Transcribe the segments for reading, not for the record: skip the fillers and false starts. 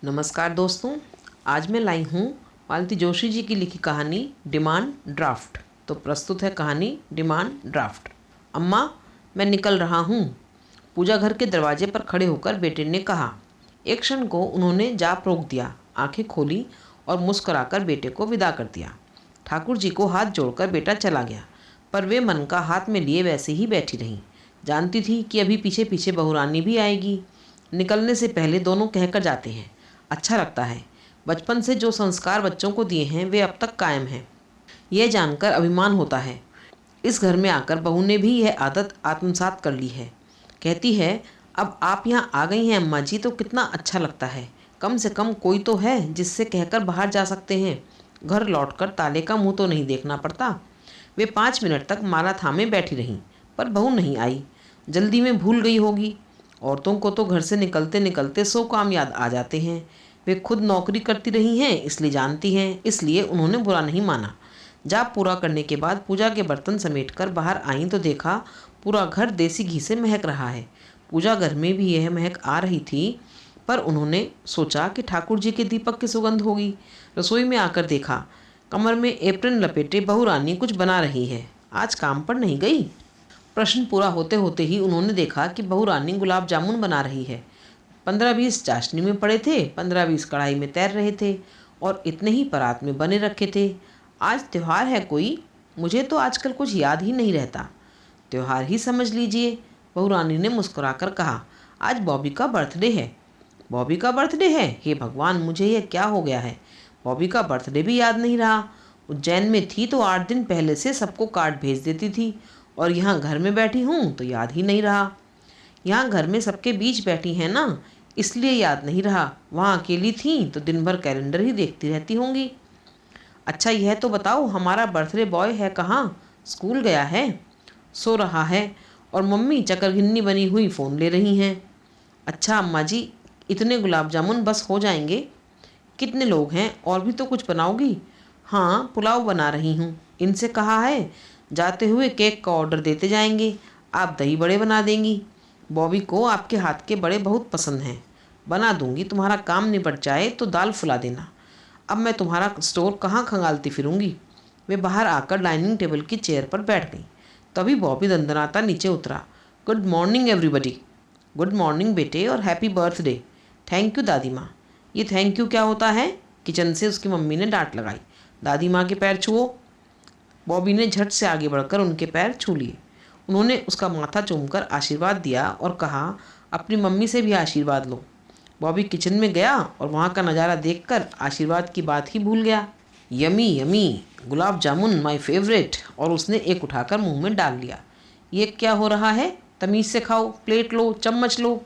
नमस्कार दोस्तों, आज मैं लाई हूँ मालती जोशी जी की लिखी कहानी डिमांड ड्राफ्ट। तो प्रस्तुत है कहानी डिमांड ड्राफ्ट। अम्मा, मैं निकल रहा हूँ, पूजा घर के दरवाजे पर खड़े होकर बेटे ने कहा। एक क्षण को उन्होंने जाप रोक दिया, आंखें खोली और मुस्कुराकर बेटे को विदा कर दिया। ठाकुर जी को हाथ जोड़कर बेटा चला गया, पर वे मन का हाथ में लिए वैसे ही बैठी रहीं। जानती थी कि अभी पीछे पीछे बहुरानी भी आएगी। निकलने से पहले दोनों कहकर जाते हैं। अच्छा लगता है, बचपन से जो संस्कार बच्चों को दिए हैं वे अब तक कायम हैं। यह जानकर अभिमान होता है। इस घर में आकर बहू ने भी यह आदत आत्मसात कर ली है। कहती है, अब आप यहाँ आ गई हैं अम्मा जी, तो कितना अच्छा लगता है। कम से कम कोई तो है जिससे कहकर बाहर जा सकते हैं। घर लौटकर ताले का मुंह तो नहीं देखना पड़ता। वे 5 मिनट तक माला थामे बैठी रहीं, पर बहू नहीं आई। जल्दी में भूल गई होगी। औरतों को तो घर से निकलते निकलते 100 काम याद आ जाते हैं। वे खुद नौकरी करती रही हैं, इसलिए जानती हैं, इसलिए उन्होंने बुरा नहीं माना। जाप पूरा करने के बाद पूजा के बर्तन समेटकर बाहर आईं तो देखा पूरा घर देसी घी से महक रहा है। पूजा घर में भी यह महक आ रही थी, पर उन्होंने सोचा कि ठाकुर जी के दीपक की सुगंध होगी। रसोई में आकर देखा, कमर में एप्रन लपेटे बहू रानी कुछ बना रही है। आज काम पर नहीं गई? प्रश्न पूरा होते होते ही उन्होंने देखा कि बहू रानी गुलाब जामुन बना रही है। 15-20 चाशनी में पड़े थे, 15-20 कढ़ाई में तैर रहे थे और इतने ही परात में बने रखे थे। आज त्योहार है कोई? मुझे तो आजकल कुछ याद ही नहीं रहता। त्योहार ही समझ लीजिए, बहू रानी ने मुस्कुराकर कहा। आज बॉबी का बर्थडे है। बॉबी का बर्थडे है? हे भगवान, मुझे यह क्या हो गया है। बॉबी का बर्थडे भी याद नहीं रहा। उज्जैन में थी तो 8 दिन पहले से सबको कार्ड भेज देती थी, और यहाँ घर में बैठी हूँ तो याद ही नहीं रहा। यहाँ घर में सबके बीच बैठी हैं ना, इसलिए याद नहीं रहा। वहाँ अकेली थी तो दिन भर कैलेंडर ही देखती रहती होंगी। अच्छा, यह तो बताओ, हमारा बर्थडे बॉय है कहाँ? स्कूल गया है? सो रहा है, और मम्मी चकरघिन्नी बनी हुई फ़ोन ले रही हैं। अच्छा अम्मा जी, इतने गुलाब जामुन बस हो जाएंगे? कितने लोग हैं? और भी तो कुछ बनाओगी? हाँ, पुलाव बना रही हूँ। इनसे कहा है जाते हुए केक का ऑर्डर देते जाएंगे। आप दही बड़े बना देंगी। बॉबी को आपके हाथ के बड़े बहुत पसंद हैं। बना दूंगी, तुम्हारा काम निपट जाए तो दाल फुला देना। अब मैं तुम्हारा स्टोर कहाँ खंगालती फिरूंगी। वे बाहर आकर डाइनिंग टेबल की चेयर पर बैठ गई। तभी बॉबी दंदनाता नीचे उतरा। Good morning everybody. Good morning बेटे, और हैप्पी बर्थडे। थैंक यू दादी माँ। ये थैंक यू क्या होता है? किचन से उसकी मम्मी ने डांट लगाई। दादी माँ के पैर छुओ। बॉबी ने झट से आगे बढ़कर उनके पैर छू लिए। उन्होंने उसका माथा चूमकर आशीर्वाद दिया और कहा, अपनी मम्मी से भी आशीर्वाद लो। बॉबी किचन में गया और वहाँ का नज़ारा देखकर आशीर्वाद की बात ही भूल गया। Yummy yummy, gulab jamun my favourite. और उसने एक उठाकर मुंह में डाल लिया। ये क्या हो रहा है? तमीज़ से खाओ, प्लेट लो, चम्मच लो।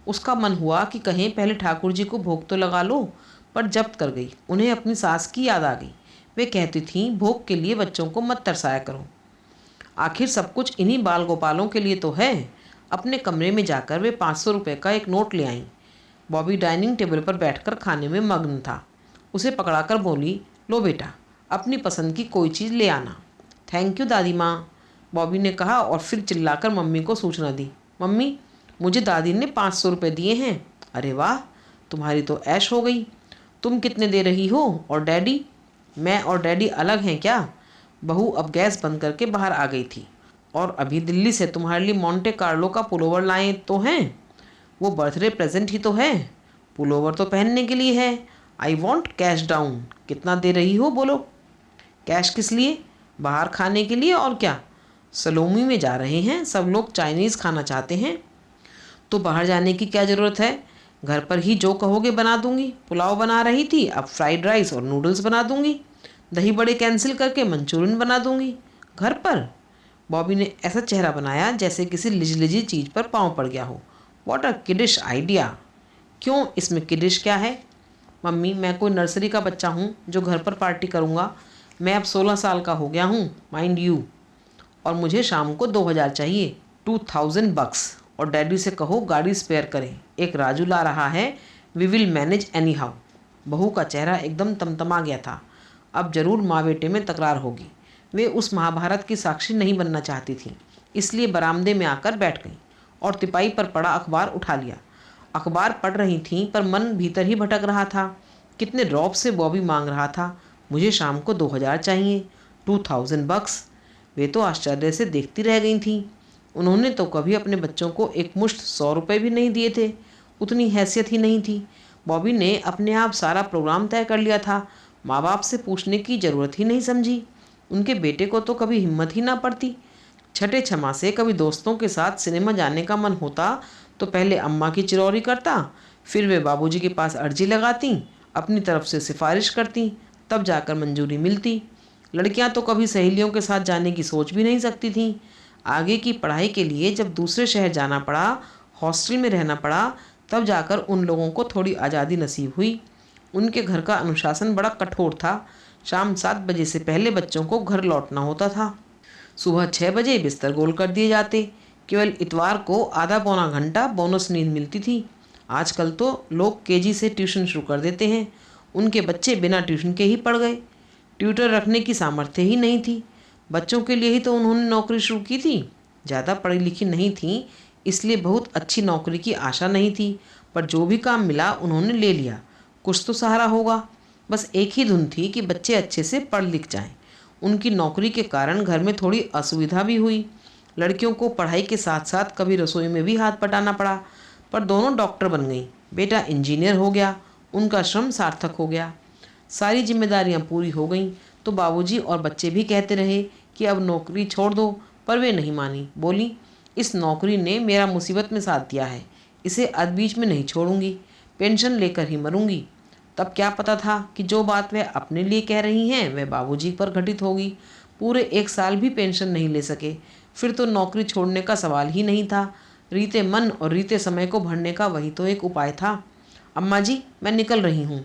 उसका मन हुआ कि कहें पहले ठाकुर जी को भोग तो लगा लो, पर जब्त कर गई। उन्हें अपनी सास की याद आ गई। वे कहती थीं, भोग के लिए बच्चों को मत तरसाया करो। आखिर सब कुछ इन्हीं बाल गोपालों के लिए तो है। अपने कमरे में जाकर वे 500 रुपये का एक नोट ले आईं। बॉबी डाइनिंग टेबल पर बैठकर खाने में मग्न था। उसे पकड़ाकर बोली, लो बेटा, अपनी पसंद की कोई चीज़ ले आना। थैंक यू दादी माँ, बॉबी ने कहा और फिर चिल्लाकर मम्मी को सूचना दी। मम्मी, मुझे दादी ने 500 रुपये दिए हैं। अरे वाह, तुम्हारी तो ऐश हो गई। तुम कितने दे रही हो? और डैडी? मैं और डैडी अलग हैं क्या? बहू अब गैस बंद करके बाहर आ गई थी। और अभी दिल्ली से तुम्हारे लिए मोंटे कार्लो का पुलोवर लाए तो हैं। वो बर्थडे प्रेजेंट ही तो है। पुलोवर तो पहनने के लिए है। I want cash down. कितना दे रही हो बोलो? कैश किस लिए? बाहर खाने के लिए, और क्या। सलोमी में जा रहे हैं, सब लोग चाइनीज़ खाना चाहते हैं। तो बाहर जाने की क्या ज़रूरत है? घर पर ही जो कहोगे बना दूंगी। पुलाव बना रही थी, अब फ्राइड राइस और नूडल्स बना दूंगी। दही बड़े कैंसिल करके मंचूरियन बना दूंगी। घर पर? बॉबी ने ऐसा चेहरा बनाया जैसे किसी लिजलिजी चीज़ पर पाँव पड़ गया हो। What a kiddish idea. क्यों, इसमें किडिश क्या है? मम्मी, मैं कोई नर्सरी का बच्चा हूँ जो घर पर पार्टी करूँगा? मैं अब 16 साल का हो गया हूँ, माइंड यू। और मुझे शाम को 2000 चाहिए, 2000 बक्स। और डैडी से कहो गाड़ी स्पेयर करें, एक राजू ला रहा है। We will manage anyhow. बहू का चेहरा एकदम तमतमा गया था। अब जरूर माँ बेटे में तकरार होगी। वे उस महाभारत की साक्षी नहीं बनना चाहती थी, इसलिए बरामदे में आकर बैठ गई और तिपाई पर पड़ा अखबार उठा लिया। अखबार पढ़ रही थीं पर मन भीतर ही भटक रहा था। कितने रौब से बॉबी मांग रहा था, मुझे शाम को 2000 चाहिए, 2000 बक्स। वे तो आश्चर्य से देखती रह गई थीं। उन्होंने तो कभी अपने बच्चों को एक मुश्त 100 रुपये भी नहीं दिए थे, उतनी हैसियत ही नहीं थी। बॉबी ने अपने आप सारा प्रोग्राम तय कर लिया था, माँ बाप से पूछने की ज़रूरत ही नहीं समझी। उनके बेटे को तो कभी हिम्मत ही ना पड़ती। छठे छमा से कभी दोस्तों के साथ सिनेमा जाने का मन होता तो पहले अम्मा की चिरौरी करता, फिर वे बाबूजी के पास अर्जी लगाती, अपनी तरफ से सिफारिश करती, तब जाकर मंजूरी मिलती। लड़कियां तो कभी सहेलियों के साथ जाने की सोच भी नहीं सकती थीं। आगे की पढ़ाई के लिए जब दूसरे शहर जाना पड़ा, हॉस्टल में रहना पड़ा, तब जाकर उन लोगों को थोड़ी आज़ादी नसीब हुई। उनके घर का अनुशासन बड़ा कठोर था। शाम 7 बजे से पहले बच्चों को घर लौटना होता था। सुबह 6 बजे बिस्तर गोल कर दिए जाते। केवल इतवार को आधा पौना घंटा बोनस नींद मिलती थी। आजकल तो लोग केजी से ट्यूशन शुरू कर देते हैं। उनके बच्चे बिना ट्यूशन के ही पढ़ गए। ट्यूटर रखने की सामर्थ्य ही नहीं थी। बच्चों के लिए ही तो उन्होंने नौकरी शुरू की थी। ज़्यादा पढ़ी लिखी नहीं थी, इसलिए बहुत अच्छी नौकरी की आशा नहीं थी, पर जो भी काम मिला उन्होंने ले लिया। कुछ तो सहारा होगा। बस एक ही धुन थी कि बच्चे अच्छे से पढ़ लिख जाएं। उनकी नौकरी के कारण घर में थोड़ी असुविधा भी हुई। लड़कियों को पढ़ाई के साथ साथ कभी रसोई में भी हाथ बटाना पड़ा, पर दोनों डॉक्टर बन गईं। बेटा इंजीनियर हो गया, उनका श्रम सार्थक हो गया। सारी जिम्मेदारियां पूरी हो गईं तो बाबूजी और बच्चे भी कहते रहे कि अब नौकरी छोड़ दो, पर वे नहीं मानी। बोली, इस नौकरी ने मेरा मुसीबत में साथ दिया है, इसे अधबीच में नहीं छोड़ूंगी, पेंशन लेकर ही मरूंगी। तब क्या पता था कि जो बात वह अपने लिए कह रही हैं वह बाबूजी पर घटित होगी। पूरे 1 साल भी पेंशन नहीं ले सके। फिर तो नौकरी छोड़ने का सवाल ही नहीं था। रीते मन और रीते समय को भरने का वही तो एक उपाय था। अम्मा जी, मैं निकल रही हूँ।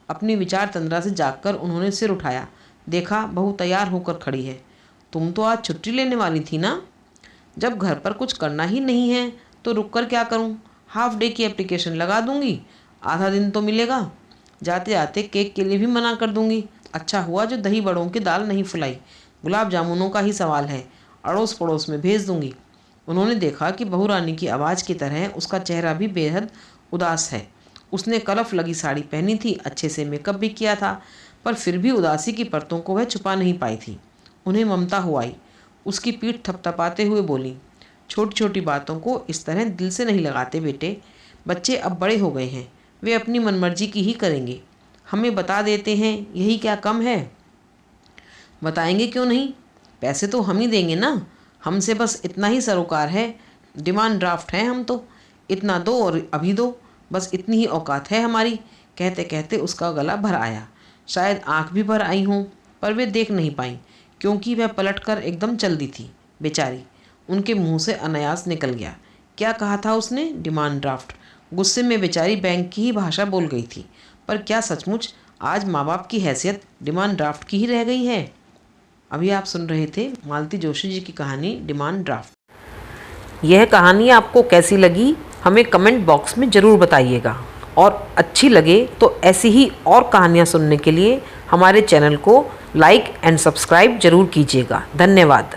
अपनी विचार तंद्रा से जागकर उन्होंने सिर उठाया। देखा, बहू तैयार होकर खड़ी है। तुम तो आज छुट्टी लेने वाली थी ना? जब घर पर कुछ करना ही नहीं है तो रुक कर क्या करूं? हाफ डे की एप्लीकेशन लगा दूंगी, आधा दिन तो मिलेगा। जाते जाते केक के लिए भी मना कर दूंगी। अच्छा हुआ जो दही बड़ों की दाल नहीं फुलाई, गुलाब जामुनों का ही सवाल है, अड़ोस पड़ोस में भेज दूंगी। उन्होंने देखा कि बहू रानी की आवाज़ की तरह उसका चेहरा भी बेहद उदास है। उसने कलफ लगी साड़ी पहनी थी, अच्छे से मेकअप भी किया था, पर फिर भी उदासी की परतों को वह छुपा नहीं पाई थी। उन्हें ममता हुआई। उसकी पीठ थपथपाते हुए बोली, छोटी छोटी बातों को इस तरह दिल से नहीं लगाते बेटे। बच्चे अब बड़े हो गए हैं, वे अपनी मनमर्जी की ही करेंगे। हमें बता देते हैं, यही क्या कम है? बताएंगे क्यों नहीं? पैसे तो हम ही देंगे ना। हमसे बस इतना ही सरोकार है। डिमांड ड्राफ्ट है हम तो। इतना दो और अभी दो, बस इतनी ही औकात है हमारी। कहते कहते उसका गला भर आया। शायद आंख भी भर आई हों, पर वे देख नहीं पाईं, क्योंकि वह पलटकर एकदम चल दी थी। बेचारी, उनके मुंह से अनायास निकल गया। क्या कहा था उसने? Demand draft. गुस्से में बेचारी बैंक की ही भाषा बोल गई थी। पर क्या सचमुच आज माँ बाप की हैसियत डिमांड ड्राफ्ट की ही रह गई है? अभी आप सुन रहे थे मालती जोशी जी की कहानी डिमांड ड्राफ्ट। यह कहानी आपको कैसी लगी हमें कमेंट बॉक्स में ज़रूर बताइएगा, और अच्छी लगे तो ऐसी ही और कहानियाँ सुनने के लिए हमारे चैनल को लाइक एंड सब्सक्राइब ज़रूर कीजिएगा। धन्यवाद।